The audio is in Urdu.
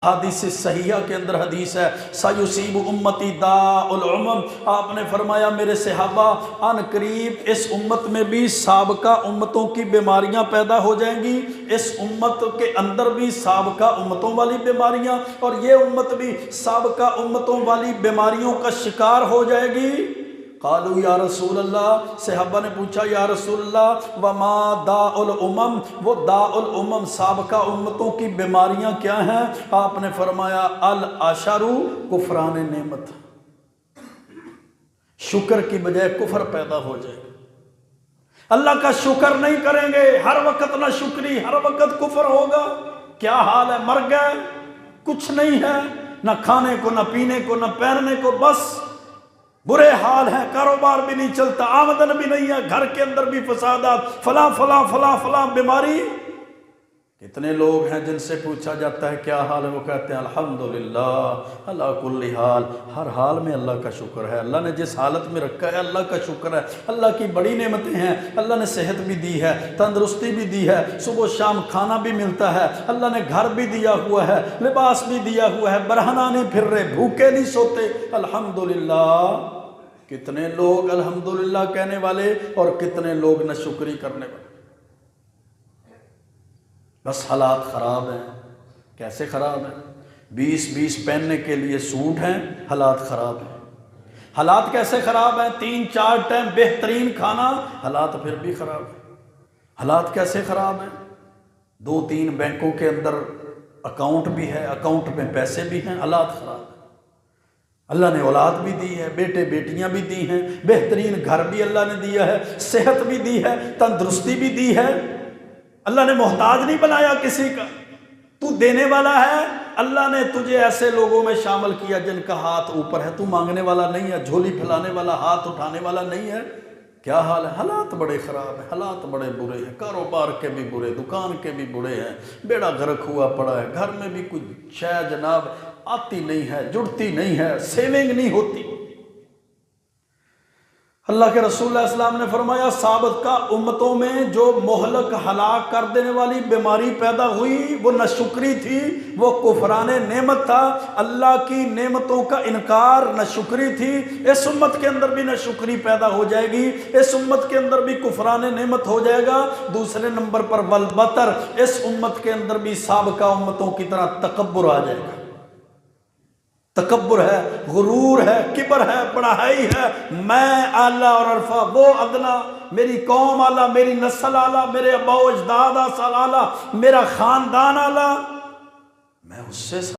حدیث صحیحہ کے اندر حدیث ہے سیصیب امتی داء الامم، آپ نے فرمایا میرے صحابہ ان قریب اس امت میں بھی سابقہ امتوں کی بیماریاں پیدا ہو جائیں گی، اس امت کے اندر بھی سابقہ امتوں والی بیماریاں، اور یہ امت بھی سابقہ امتوں والی بیماریوں کا شکار ہو جائے گی۔ قالوا یا رسول اللہ، صحابہ نے پوچھا یا رسول اللہ وما داء الامم، وہ داء الامم سابقہ امتوں کی بیماریاں کیا ہیں؟ آپ نے فرمایا العشر کفران نعمت، شکر کی بجائے کفر پیدا ہو جائے گا، اللہ کا شکر نہیں کریں گے، ہر وقت نہ شکری، ہر وقت کفر ہوگا۔ کیا حال ہے؟ مر گئے، کچھ نہیں ہے، نہ کھانے کو، نہ پینے کو، نہ پہننے کو، بس برے حال ہیں، کاروبار بھی نہیں چلتا، آمدن بھی نہیں ہے، گھر کے اندر بھی فسادات، فلاں فلاں فلاں فلاں بیماری۔ کتنے لوگ ہیں جن سے پوچھا جاتا ہے کیا حال ہے، وہ کہتے ہیں الحمدللہ اللہ کل حال، ہر حال میں اللہ کا شکر ہے، اللہ نے جس حالت میں رکھا ہے اللہ کا شکر ہے، اللہ کی بڑی نعمتیں ہیں، اللہ نے صحت بھی دی ہے، تندرستی بھی دی ہے، صبح و شام کھانا بھی ملتا ہے، اللہ نے گھر بھی دیا ہوا ہے، لباس بھی دیا ہوا ہے، برہنہ نہیں پھر رہے، بھوکے نہیں سوتے، الحمدللہ۔ کتنے لوگ الحمدللہ کہنے والے اور کتنے لوگ ناشکری کرنے والے۔ بس حالات خراب ہیں۔ کیسے خراب ہیں؟ 20 پہننے کے لیے سوٹ ہیں، حالات خراب ہیں۔ حالات کیسے خراب ہیں؟ 3-4 ٹائم بہترین کھانا، حالات پھر بھی خراب ہیں۔ حالات کیسے خراب ہیں؟ 2-3 بینکوں کے اندر اکاؤنٹ بھی ہے، اکاؤنٹ میں پیسے بھی ہیں، حالات خراب ہیں۔ اللہ نے اولاد بھی دی ہے، بیٹے بیٹیاں بھی دی ہیں، بہترین گھر بھی اللہ نے دیا ہے، صحت بھی دی ہے، تندرستی بھی دی ہے، اللہ نے محتاج نہیں بنایا کسی کا، تو دینے والا ہے۔ اللہ نے تجھے ایسے لوگوں میں شامل کیا جن کا ہاتھ اوپر ہے، تو مانگنے والا نہیں ہے، جھولی پھیلانے والا، ہاتھ اٹھانے والا نہیں ہے۔ کیا حال ہے؟ حالات بڑے خراب ہیں، حالات بڑے برے ہیں، کاروبار کے بھی برے، دکان کے بھی برے ہیں، بیڑا غرق ہوا پڑا ہے، گھر میں بھی کچھ شے جناب آتی نہیں ہے، جڑتی نہیں ہے، سیونگ نہیں ہوتی۔ اللہ کے رسول علیہ السلام نے فرمایا سابقہ امتوں میں جو مہلک ہلاک کر دینے والی بیماری پیدا ہوئی وہ ناشکری تھی، وہ کفران نعمت تھا، اللہ کی نعمتوں کا انکار، ناشکری تھی۔ اس امت کے اندر بھی ناشکری پیدا ہو جائے گی، اس امت کے اندر بھی کفران نعمت ہو جائے گا۔ دوسرے نمبر پر والبطر، اس امت کے اندر بھی سابقہ امتوں کی طرح تکبر آ جائے گا۔ تکبر ہے، غرور ہے، کبر ہے، بڑائی ہے، میں اعلیٰ اور عرفہ، وہ ادنا، میری قوم اعلیٰ، میری نسل اعلیٰ، میرے اباء و اجداد اعلیٰ، میرا خاندان اعلیٰ، میں اس سے